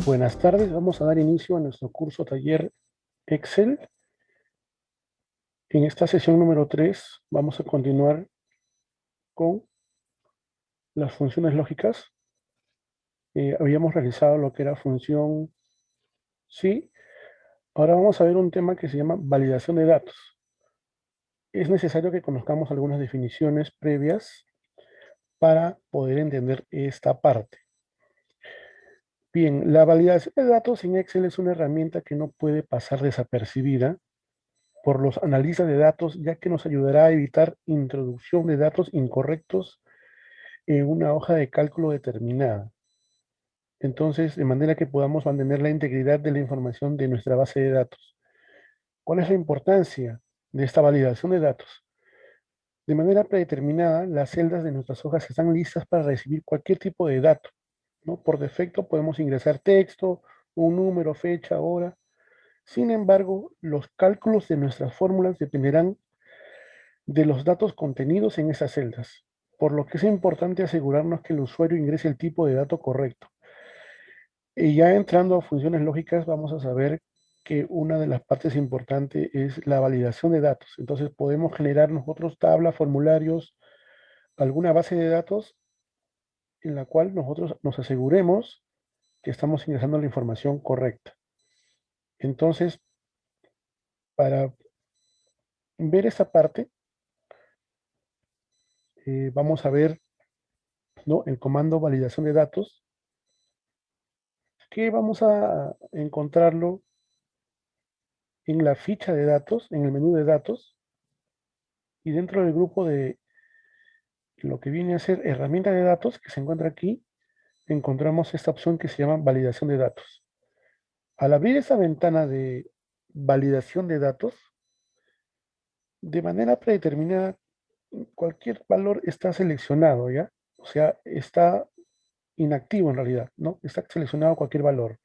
Buenas tardes, vamos a dar inicio a nuestro curso taller Excel. En esta sesión número 3 vamos a continuar con las funciones lógicas. Habíamos realizado lo que era función sí. Ahora vamos a ver un tema que se llama validación de datos. Es necesario que conozcamos algunas definiciones previas para poder entender esta parte. Bien, la validación de datos en Excel es una herramienta que no puede pasar desapercibida por los analistas de datos, ya que nos ayudará a evitar introducción de datos incorrectos en una hoja de cálculo determinada. Entonces, de manera que podamos mantener la integridad de la información de nuestra base de datos. ¿Cuál es la importancia de esta validación de datos? De manera predeterminada, las celdas de nuestras hojas están listas para recibir cualquier tipo de dato, ¿no? Por defecto podemos ingresar texto, un número, fecha, hora. Sin embargo, los cálculos de nuestras fórmulas dependerán de los datos contenidos en esas celdas, por lo que es importante asegurarnos que el usuario ingrese el tipo de dato correcto. Y ya entrando a funciones lógicas, vamos a saber que una de las partes importantes es la validación de datos. Entonces podemos generar nosotros tablas, formularios, alguna base de datos en la cual nosotros nos aseguremos que estamos ingresando la información correcta. Entonces, para ver esta parte, vamos a ver, ¿no?, el comando validación de datos, que vamos a encontrarlo en la ficha de datos, en el menú de datos, y dentro del grupo de lo que viene a ser herramienta de datos, que se encuentra aquí, encontramos esta opción que se llama validación de datos. Al abrir esa ventana de validación de datos, de manera predeterminada, cualquier valor está seleccionado, ¿ya? O sea, está inactivo en realidad, ¿no? Está seleccionado cualquier valor.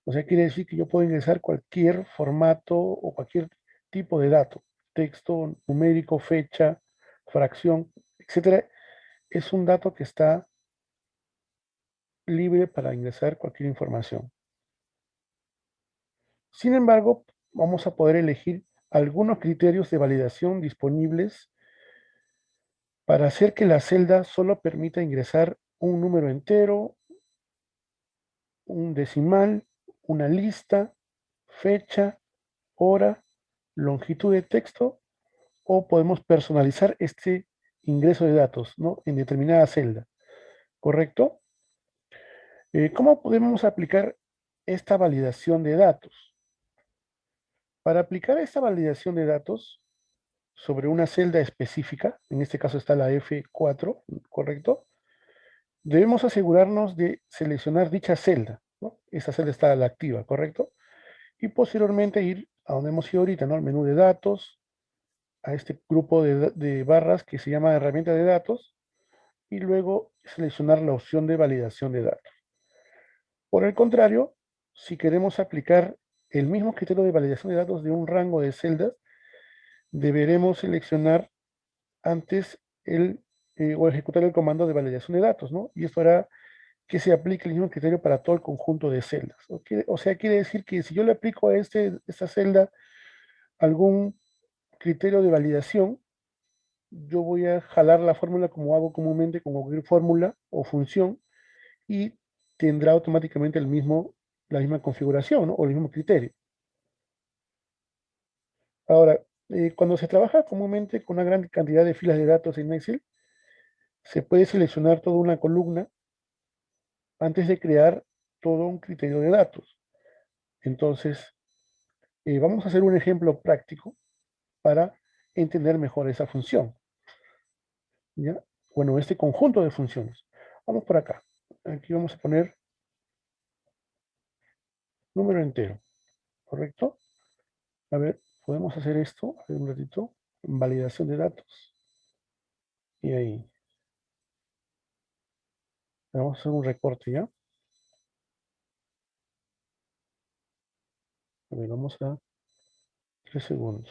O sea, quiere decir que yo puedo ingresar cualquier formato o cualquier tipo de dato, texto, numérico, fecha, fracción, etcétera. Es un dato que está libre para ingresar cualquier información. Sin embargo, vamos a poder elegir algunos criterios de validación disponibles para hacer que la celda solo permita ingresar un número entero, un decimal, una lista, fecha, hora, longitud de texto, o podemos personalizar este ingreso de datos, ¿no?, en determinada celda, ¿correcto? ¿Cómo podemos aplicar esta validación de datos? Para aplicar esta validación de datos sobre una celda específica, en este caso está la F4, ¿correcto? Debemos asegurarnos de seleccionar dicha celda, ¿no? Esa celda está a la activa, ¿correcto? Y posteriormente ir a donde hemos ido ahorita, ¿no?, al menú de datos, a este grupo de barras que se llama herramienta de datos, y luego seleccionar la opción de validación de datos. Por el contrario, si queremos aplicar el mismo criterio de validación de datos de un rango de celdas, deberemos seleccionar antes o ejecutar el comando de validación de datos, ¿no? Y esto hará que se aplique el mismo criterio para todo el conjunto de celdas. O sea, quiere decir que si yo le aplico a esta celda algún criterio de validación, yo voy a jalar la fórmula como hago comúnmente con cualquier fórmula o función, y tendrá automáticamente la misma configuración, ¿no?, o el mismo criterio. Ahora, cuando se trabaja comúnmente con una gran cantidad de filas de datos en Excel, se puede seleccionar toda una columna antes de crear todo un criterio de datos. Entonces, vamos a hacer un ejemplo práctico para entender mejor esa función, ¿ya? Bueno, este conjunto de funciones. Vamos por acá. Aquí vamos a poner número entero, ¿correcto? A ver, podemos hacer esto, a ver un ratito, validación de datos, y ahí. Vamos a hacer un recorte, ¿ya? A ver, vamos a 3 segundos.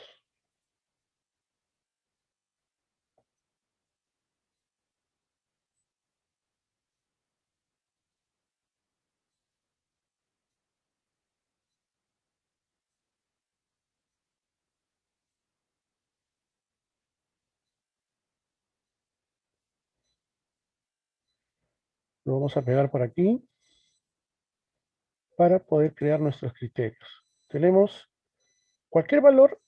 Lo vamos a pegar por aquí para poder crear nuestros criterios. Tenemos cualquier valor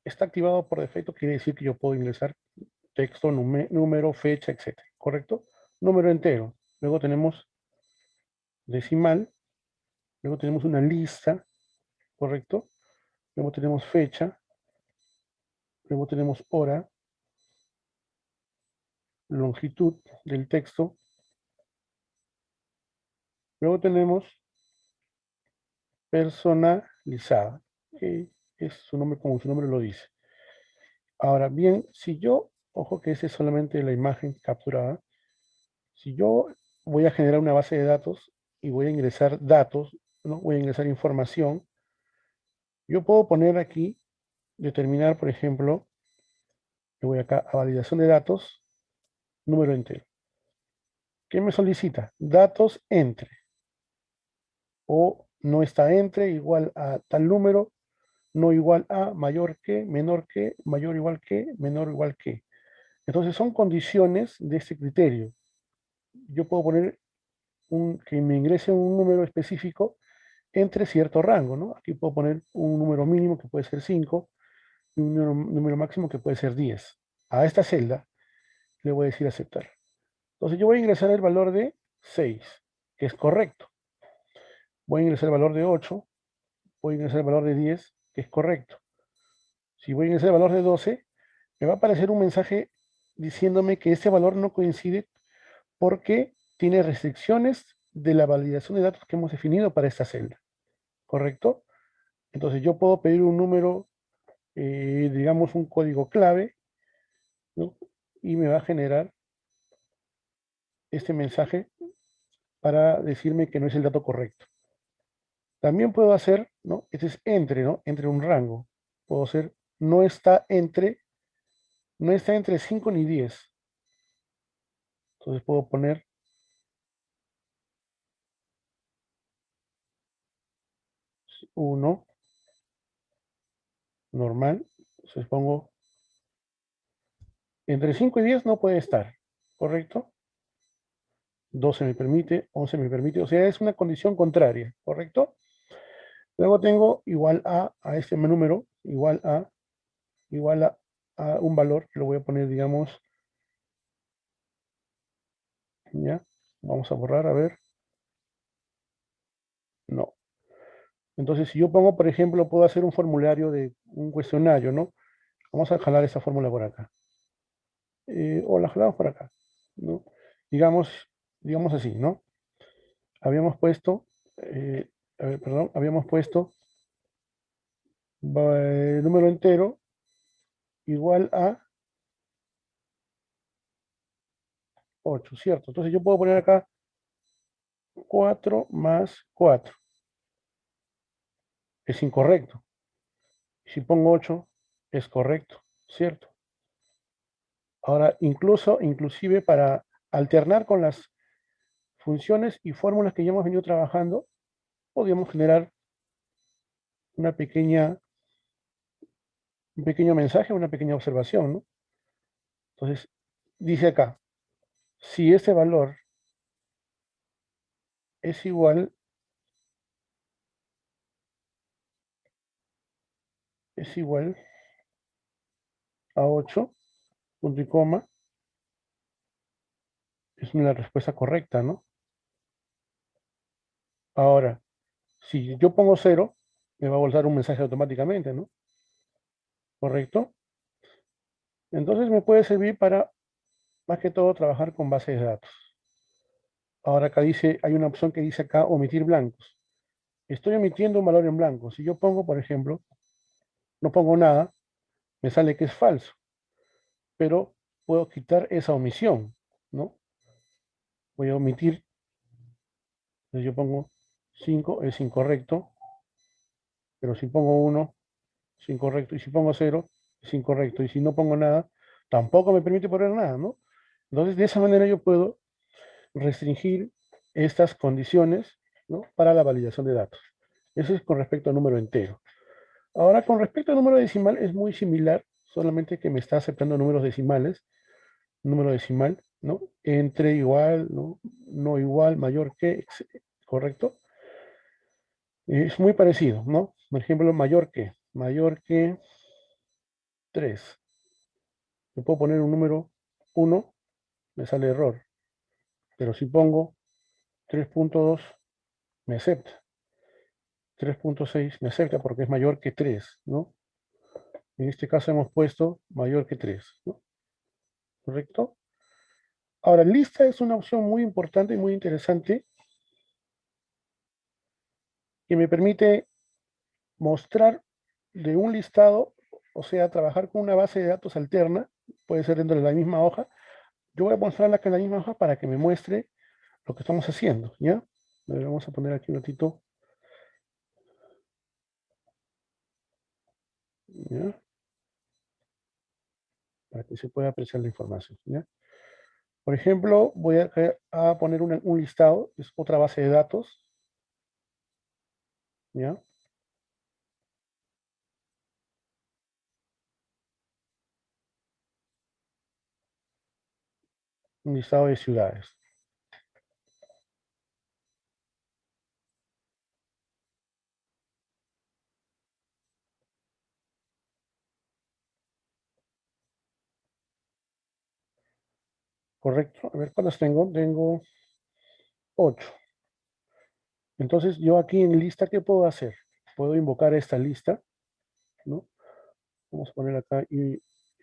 está activado por defecto, quiere decir que yo puedo ingresar texto, número, fecha, etcétera, ¿correcto? Número entero. Luego tenemos decimal, luego tenemos una lista, ¿correcto? Luego tenemos fecha, luego tenemos hora, longitud del texto, luego tenemos personalizada, que es su nombre como su nombre lo dice. Ahora bien, si yo, ojo que esa es solamente la imagen capturada, si yo voy a generar una base de datos y voy a ingresar datos, ¿no? Voy a ingresar información, yo puedo poner aquí, determinar, por ejemplo, le voy acá a validación de datos, número entero. ¿Qué me solicita? Datos entre, o no está entre, igual a tal número, no igual a, mayor que, menor que, mayor igual que, menor igual que. Entonces son condiciones de este criterio. Yo puedo poner que me ingrese un número específico entre cierto rango, ¿no? Aquí puedo poner un número mínimo que puede ser 5 y un número máximo que puede ser 10. A esta celda le voy a decir aceptar. Entonces yo voy a ingresar el valor de 6, que es correcto. Voy a ingresar el valor de 8, voy a ingresar el valor de 10, que es correcto. Si voy a ingresar el valor de 12, me va a aparecer un mensaje diciéndome que este valor no coincide porque tiene restricciones de la validación de datos que hemos definido para esta celda. ¿Correcto? Entonces yo puedo pedir un número, digamos un código clave, ¿no? Y me va a generar este mensaje para decirme que no es el dato correcto. También puedo hacer, ¿no? Este es entre, ¿no? Entre un rango. Puedo hacer, no está entre 5 ni 10. Entonces puedo poner 1, normal. Entonces pongo, entre 5 y 10 no puede estar, ¿correcto? 12 me permite, 11 me permite, o sea, es una condición contraria, ¿correcto? Luego tengo a este número, igual a un valor, que lo voy a poner, digamos, ya, vamos a borrar, a ver, no. Entonces, si yo pongo, por ejemplo, puedo hacer un formulario de un cuestionario, ¿no? Vamos a jalar esa fórmula por acá. O la jalamos por acá, ¿no? Digamos, digamos así, ¿no? Habíamos puesto, a ver, perdón, habíamos puesto número entero igual a 8, ¿cierto? Entonces yo puedo poner acá 4 más 4. Es incorrecto. Si pongo 8, es correcto, ¿cierto? Ahora, inclusive para alternar con las funciones y fórmulas que ya hemos venido trabajando, podríamos generar una un pequeño mensaje, una pequeña observación, ¿no? Entonces, dice acá, si este valor es igual, es igual a 8, punto y coma, es una respuesta correcta, ¿no? Ahora, si yo pongo 0, me va a voltar un mensaje automáticamente, ¿no? ¿Correcto? Entonces me puede servir para, más que todo, trabajar con bases de datos. Ahora acá dice, hay una opción que dice acá, omitir blancos. Estoy omitiendo un valor en blanco. Si yo pongo, por ejemplo, no pongo nada, me sale que es falso. Pero puedo quitar esa omisión, ¿no? Voy a omitir, entonces yo pongo 5, es incorrecto. Pero si pongo 1, es incorrecto. Y si pongo 0, es incorrecto. Y si no pongo nada, tampoco me permite poner nada, ¿no? Entonces, de esa manera yo puedo restringir estas condiciones, ¿no? Para la validación de datos. Eso es con respecto al número entero. Ahora, con respecto al número decimal, es muy similar, solamente que me está aceptando números decimales, número decimal. ¿no? Entre igual, ¿no? No igual, mayor que, ¿correcto? Es muy parecido, ¿no? Por ejemplo, mayor que 3. Le puedo poner un número 1, me sale error, pero si pongo 3.2, me acepta. 3.6 me acepta porque es mayor que 3, ¿no? En este caso hemos puesto mayor que 3, ¿no? ¿Correcto? Ahora, lista es una opción muy importante y muy interesante que me permite mostrar de un listado, o sea, trabajar con una base de datos alterna, puede ser dentro de la misma hoja. Yo voy a mostrarla acá en la misma hoja para que me muestre lo que estamos haciendo, ¿ya? A ver, vamos a poner aquí un ratito, ¿ya? Para que se pueda apreciar la información, ¿ya? Por ejemplo, voy a poner un listado, es otra base de datos, ¿ya? Un listado de ciudades. ¿Correcto? A ver, ¿cuántas tengo? Tengo 8. Entonces, yo aquí en lista, ¿qué puedo hacer? Puedo invocar esta lista, ¿no? Vamos a poner acá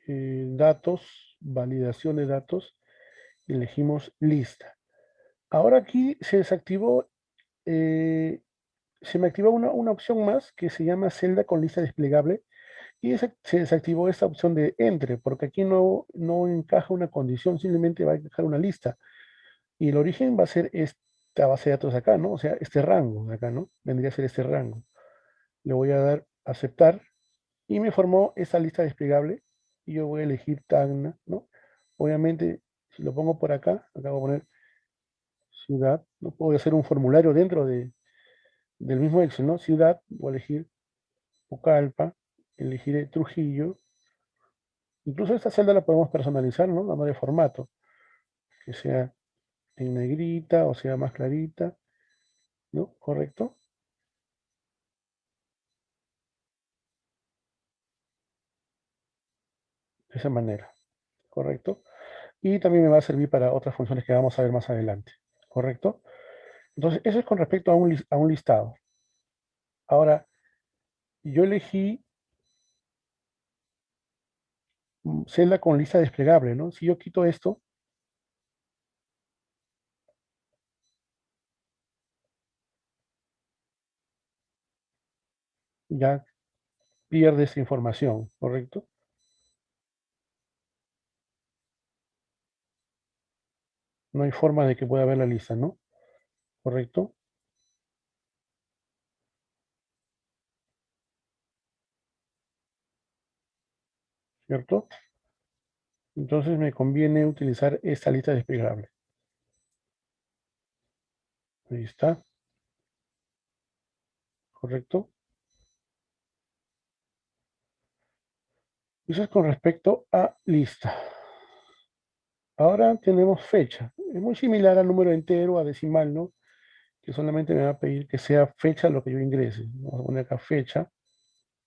datos, validación de datos, y elegimos lista. Ahora aquí eh, se me activó una opción más que se llama celda con lista desplegable y se desactivó esta opción de entre, porque aquí no encaja una condición, simplemente va a encajar una lista. Y el origen va a ser esta base de datos acá, ¿no? O sea, este rango de acá, ¿no? Vendría a ser este rango. Le voy a dar aceptar y me formó esta lista desplegable y yo voy a elegir Tacna, ¿no? Obviamente, si lo pongo por acá, acá voy a poner ciudad, ¿no? Puedo hacer un formulario dentro del mismo Excel, ¿no? Ciudad, voy a elegir Pucallpa, elegiré Trujillo. Incluso esta celda la podemos personalizar, ¿no? Dándole formato, que sea en negrita o sea más clarita, ¿no? ¿Correcto? De esa manera, ¿correcto? Y también me va a servir para otras funciones que vamos a ver más adelante, ¿correcto? Entonces, eso es con respecto a a un listado. Ahora, yo elegí celda con lista desplegable, ¿no? Si yo quito esto, ya pierde esa información, ¿correcto? No hay forma de que pueda ver la lista, ¿no? ¿Correcto? ¿Cierto? Entonces me conviene utilizar esta lista desplegable. Ahí está, ¿correcto? Eso es con respecto a lista. Ahora tenemos fecha. Es muy similar al número entero, a decimal, ¿no? Que solamente me va a pedir que sea fecha lo que yo ingrese. Vamos a poner acá fecha,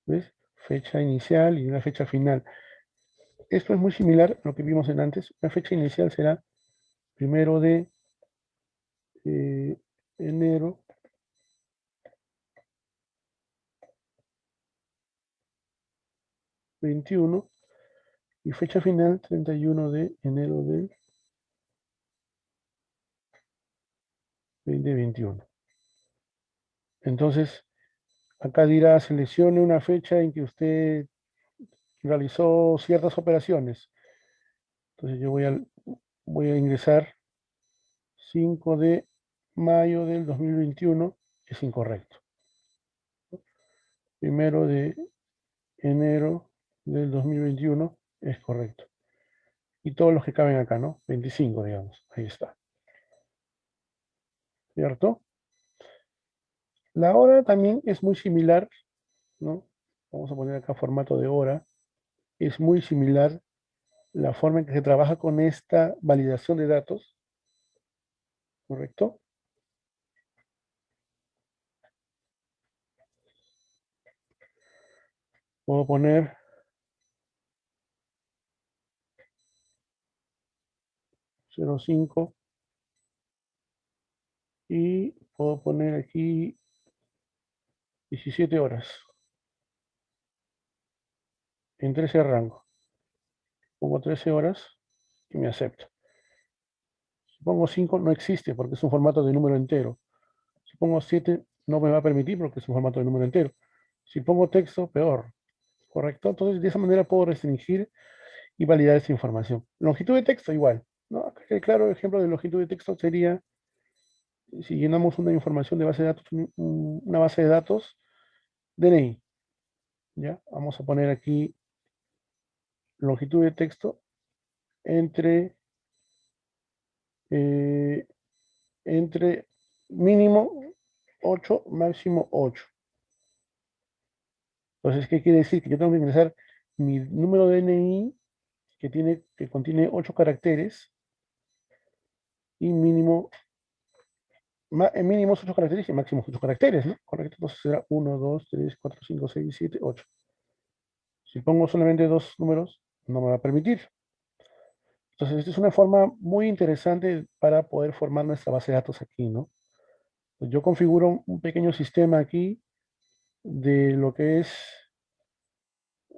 ¿ves? Fecha inicial y una fecha final. Esto es muy similar a lo que vimos en antes. La fecha inicial será 1 de eh, enero 21 y fecha final 31 de enero del 2021. Entonces, acá dirá, seleccione una fecha en que usted realizó ciertas operaciones. Entonces yo voy a ingresar 5 de mayo del 2021, es incorrecto. 1 de enero del 2021 es correcto. Y todos los que caben acá, ¿no? 25, digamos. Ahí está. ¿Cierto? La hora también es muy similar, ¿no? Vamos a poner acá formato de hora. Es muy similar la forma en que se trabaja con esta validación de datos, ¿correcto? Puedo poner 05 y puedo poner aquí 17 horas. Entre ese rango. Pongo 13 horas y me acepto. Si pongo 5 no existe porque es un formato de número entero. Si pongo 7 no me va a permitir porque es un formato de número entero. Si pongo texto, peor. ¿Correcto? Entonces de esa manera puedo restringir y validar esa información. Longitud de texto igual. ¿No? El claro ejemplo de longitud de texto sería si llenamos una información de base de datos, una base de datos, DNI. ¿Ya? Vamos a poner aquí longitud de texto entre, eh, entre mínimo 8, máximo 8. Entonces, ¿qué quiere decir? Que yo tengo que ingresar mi número de DNI que contiene 8 caracteres y mínimos 8 caracteres y máximos 8 caracteres, ¿no? Correcto, entonces será 1, 2, 3, 4, 5, 6, 7, 8. Si pongo solamente dos números, no me va a permitir. Entonces, esta es una forma muy interesante para poder formar nuestra base de datos aquí, ¿no? Yo configuro un pequeño sistema aquí de lo que es,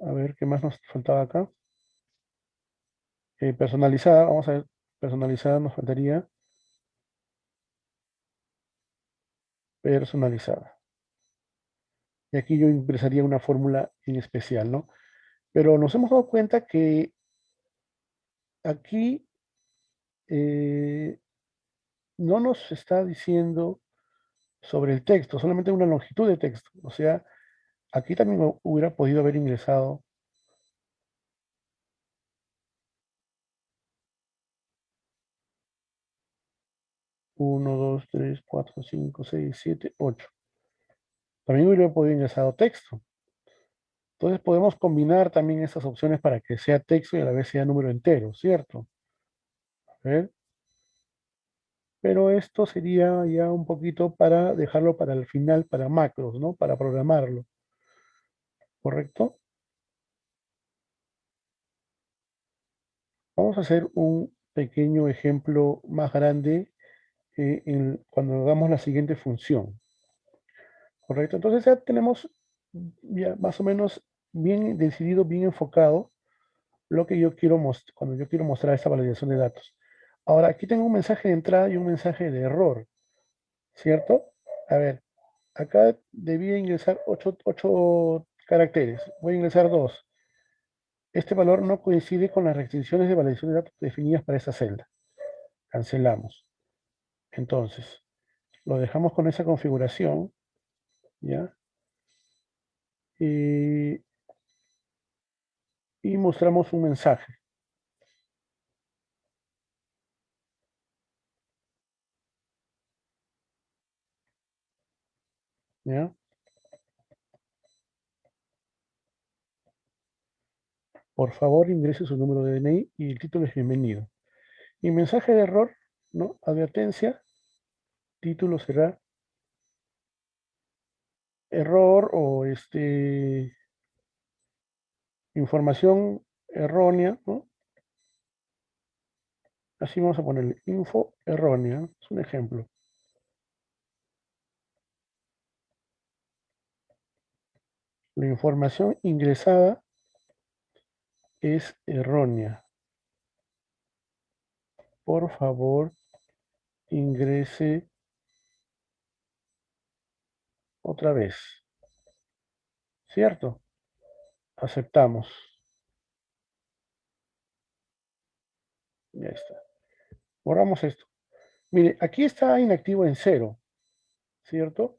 a ver, ¿qué más nos faltaba acá? Personalizada, vamos a ver, personalizada nos faltaría personalizada. Y aquí yo ingresaría una fórmula en especial, ¿no? Pero nos hemos dado cuenta que aquí no nos está diciendo sobre el texto, solamente una longitud de texto. O sea, aquí también hubiera podido haber ingresado 1, 2, 3, 4, 5, 6, 7, 8. También hubiera podido ingresado texto. Entonces podemos combinar también estas opciones para que sea texto y a la vez sea número entero, ¿cierto? A ver, pero esto sería ya un poquito para dejarlo para el final, para macros, ¿no? Para programarlo, ¿correcto? Vamos a hacer un pequeño ejemplo más grande cuando hagamos la siguiente función, ¿correcto? Entonces ya tenemos ya más o menos bien decidido, bien enfocado lo que yo quiero mostrar, cuando yo quiero mostrar esta validación de datos. Ahora, aquí tengo un mensaje de entrada y un mensaje de error, ¿cierto? A ver, acá debía ingresar 8 caracteres. Voy a ingresar 2. Este valor no coincide con las restricciones de validación de datos definidas para esta celda. Cancelamos. Entonces, lo dejamos con esa configuración, ¿ya? Y, y mostramos un mensaje, ¿ya? Por favor, ingrese su número de DNI y el título es bienvenido. Y mensaje de error, ¿no? Advertencia, título será error o información errónea, ¿no? Así vamos a ponerle info errónea, es un ejemplo. La información ingresada es errónea. Por favor, ingrese otra vez. ¿Cierto? Aceptamos. Ya está. Borramos esto. Mire, aquí está inactivo en cero, ¿cierto?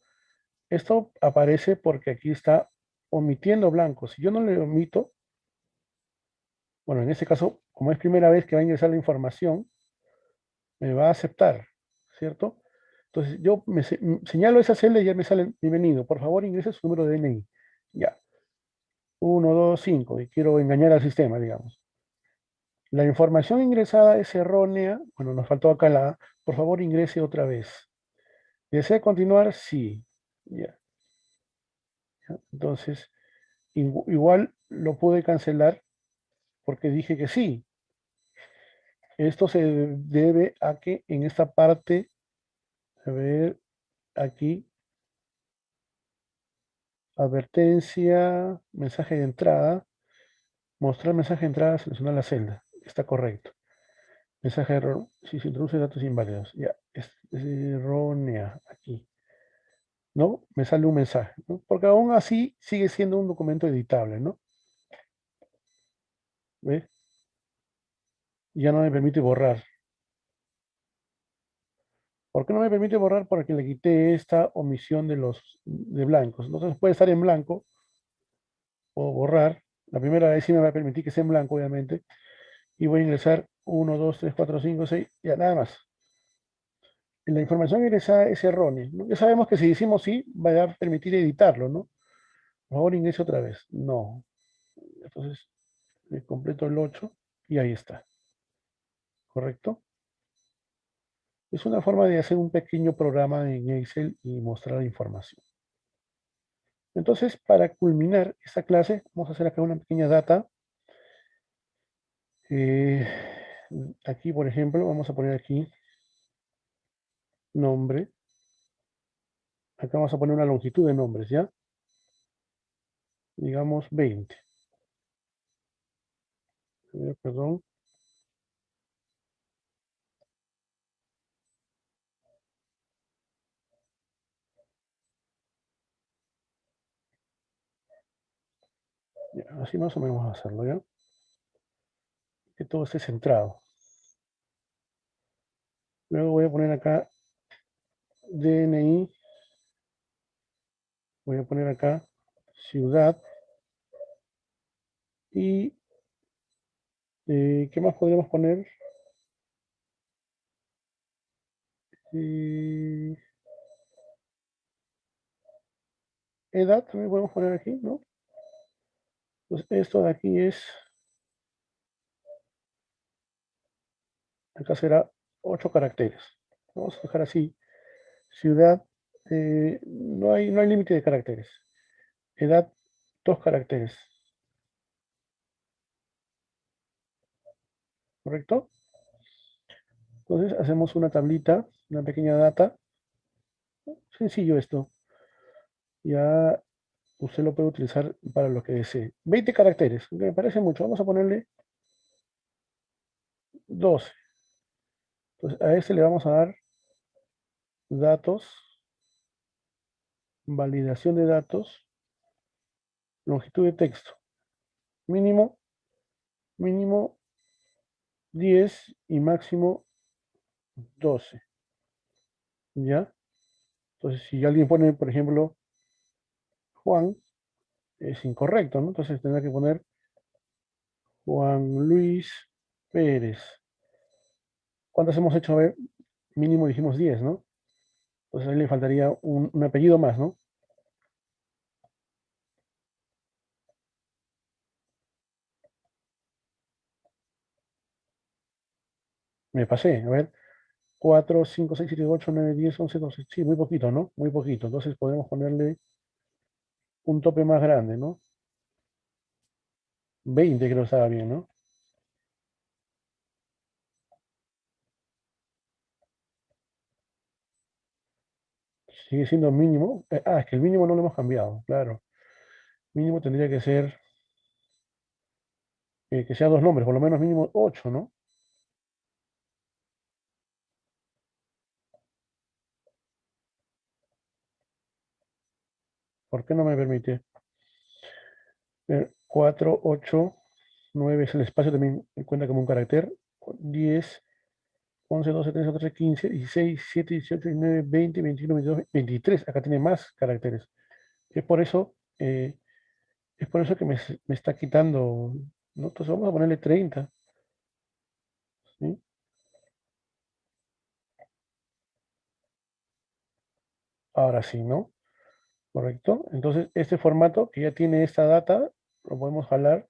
Esto aparece porque aquí está omitiendo blanco. Si yo no le omito, bueno, en este caso, como es primera vez que va a ingresar la información, me va a aceptar, ¿cierto? Entonces yo señalo esa celda y ya me sale bienvenido. Por favor, ingrese su número de DNI. Ya. 1, 2, 5. Y quiero engañar al sistema, digamos. La información ingresada es errónea. Bueno, nos faltó acá la A. Por favor, ingrese otra vez. ¿Desea continuar? Sí. Ya, ya. Entonces, igual lo pude cancelar porque dije que sí. Esto se debe a que en esta parte, a ver, aquí, advertencia, mensaje de entrada, mostrar mensaje de entrada, seleccionar la celda. Está correcto. Mensaje de error, si se introduce datos inválidos. Ya, es errónea aquí. ¿No? Me sale un mensaje, ¿no? Porque aún así sigue siendo un documento editable, ¿no? ¿Ves? Ya no me permite borrar. ¿Por qué no me permite borrar? Porque le quité esta omisión de los de blancos. Entonces puede estar en blanco o borrar. La primera vez sí me va a permitir que esté en blanco, obviamente. Y voy a ingresar 1, 2, 3, 4, 5, 6, ya nada más. La información ingresada es errónea, ¿no? Ya sabemos que si decimos sí, va a permitir editarlo, ¿no? Por favor, ingrese otra vez. No. Entonces, le completo el 8 y ahí está. ¿Correcto? Es una forma de hacer un pequeño programa en Excel y mostrar información. Entonces, para culminar esta clase, vamos a hacer acá una pequeña data. Eh, aquí, por ejemplo, vamos a poner aquí nombre. Acá vamos a poner una longitud de nombres, ¿ya? Digamos 20. Perdón. Ya, así más o menos vamos a hacerlo, ¿ya? Que todo esté centrado. Luego voy a poner acá DNI. Voy a poner acá ciudad. Y ¿qué más podríamos poner? Eh, edad también podemos poner aquí, ¿no? Pues esto de aquí es, acá será 8 caracteres. Vamos a dejar así, ciudad, no hay límite de caracteres. Edad, 2 caracteres, ¿correcto? Entonces hacemos una tablita, una pequeña data. Sencillo esto. Ya usted lo puede utilizar para lo que desee. 20 caracteres, aunque me parece mucho. Vamos a ponerle 12. Entonces a este le vamos a dar datos, validación de datos, longitud de texto. Mínimo, mínimo 10 y máximo 12. ¿Ya? Entonces, si alguien pone, por ejemplo, Juan, es incorrecto, ¿no? Entonces tendrá que poner Juan Luis Pérez. ¿Cuántas hemos hecho? A ver, mínimo dijimos 10, ¿no? Entonces ahí le faltaría un apellido más, ¿no? Me pasé, a ver, 4, 5, 6, 7, 8, 9, 10, 11, 12. Sí, muy poquito, ¿no? Muy poquito. Entonces podemos ponerle un tope más grande, ¿no? 20 creo que estaba bien, ¿no? Sigue siendo mínimo. Es que el mínimo no lo hemos cambiado, claro. Mínimo tendría que ser que sea dos nombres, por lo menos mínimo 8, ¿no? ¿Por qué no me permite? 4, 8, 9 es el espacio también cuenta como un carácter. 10, 11, 12, 13, 14, 15, 16, 17, 18, 19, 20, 21, 22, 23. Acá tiene más caracteres. Es por eso, es por eso que me está quitando, ¿no? Entonces vamos a ponerle 30, ¿sí? Ahora sí, ¿no? Correcto. Entonces, este formato que ya tiene esta data, lo podemos jalar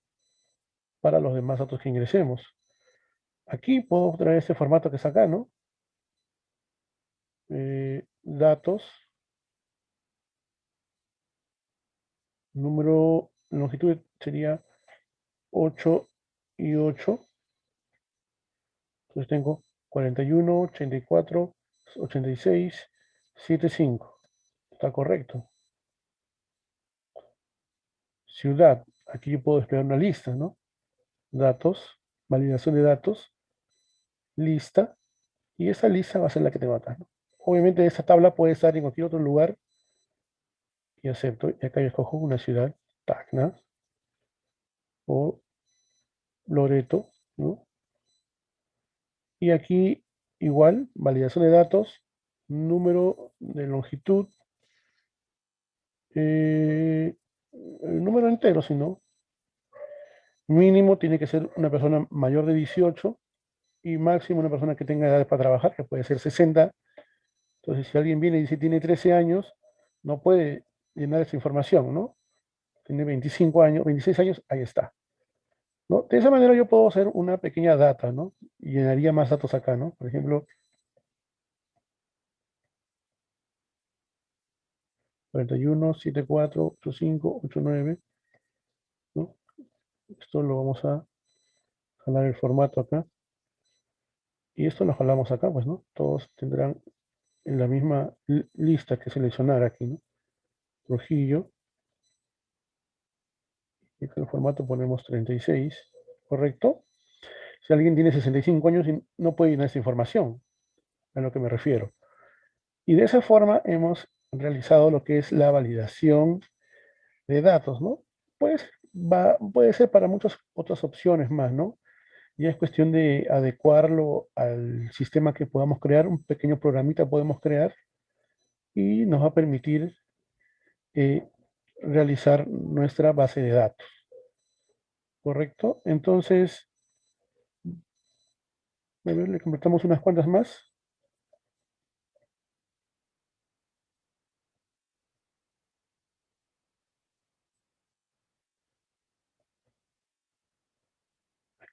para los demás datos que ingresemos. Aquí puedo traer este formato que está acá, ¿no? Datos, número, longitud sería 8 y 8. Entonces tengo 41, 84, 86, 75. Está correcto. Ciudad, aquí yo puedo desplegar una lista, ¿no? Datos, validación de datos, lista, y esa lista va a ser la que tengo acá, ¿no? Obviamente esta tabla puede estar en cualquier otro lugar y acepto. Y acá yo escojo una ciudad, Tacna o Loreto, ¿no? Y aquí igual, validación de datos, número de longitud, el número entero, si no, mínimo tiene que ser una persona mayor de 18 y máximo una persona que tenga edad para trabajar, que puede ser 60. Entonces, si alguien viene y dice tiene 13 años, no puede llenar esa información, ¿no? Tiene 25 años, 26 años, ahí está, ¿no? De esa manera yo puedo hacer una pequeña data, ¿no? Y llenaría más datos acá, ¿no? Por ejemplo, 41, 74, 85, 89, ¿no? Esto lo vamos a jalar el formato acá. Y esto lo jalamos acá, pues, ¿no? Todos tendrán en la misma lista que seleccionar aquí, ¿no? Trujillo. Y en el formato ponemos 36, ¿correcto? Si alguien tiene 65 años y no puede llenar esa información, a lo que me refiero. Y de esa forma hemos realizado lo que es la validación de datos, ¿no? Pues puede ser para muchas otras opciones más, ¿no? Ya es cuestión de adecuarlo al sistema que podamos crear, un pequeño programita podemos crear y nos va a permitir realizar nuestra base de datos, ¿correcto? Entonces, a ver, le completamos unas cuantas más.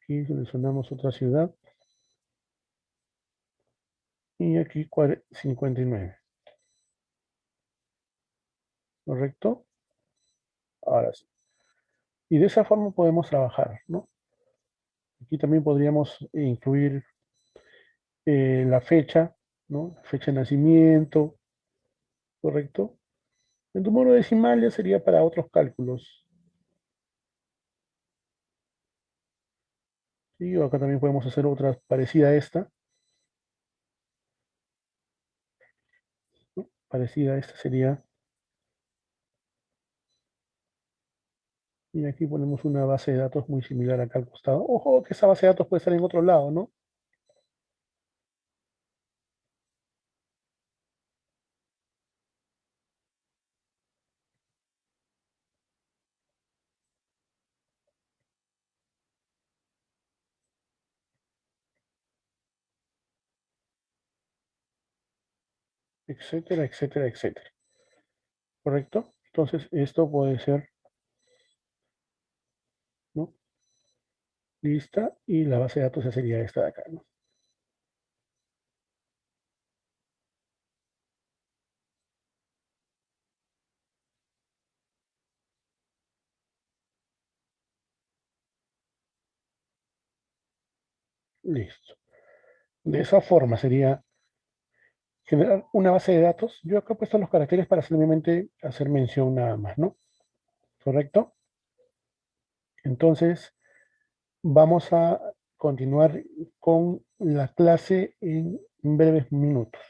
Aquí seleccionamos otra ciudad y aquí 59, ¿correcto? Ahora sí. Y de esa forma podemos trabajar, ¿no? Aquí también podríamos incluir la fecha, ¿no? Fecha de nacimiento, ¿correcto? El número decimal ya sería para otros cálculos. ¿Sí? O acá también podemos hacer otra parecida a esta, ¿no? Parecida a esta sería, y aquí ponemos una base de datos muy similar acá al costado. Ojo que esa base de datos puede estar en otro lado, ¿no? Etcétera, etcétera, etcétera. ¿Correcto? Entonces, esto puede ser, ¿no? Lista y la base de datos ya sería esta de acá, ¿no? Listo. De esa forma sería generar una base de datos. Yo acá he puesto los caracteres para simplemente hacer mención nada más, ¿no? ¿Correcto? Entonces, vamos a continuar con la clase en breves minutos.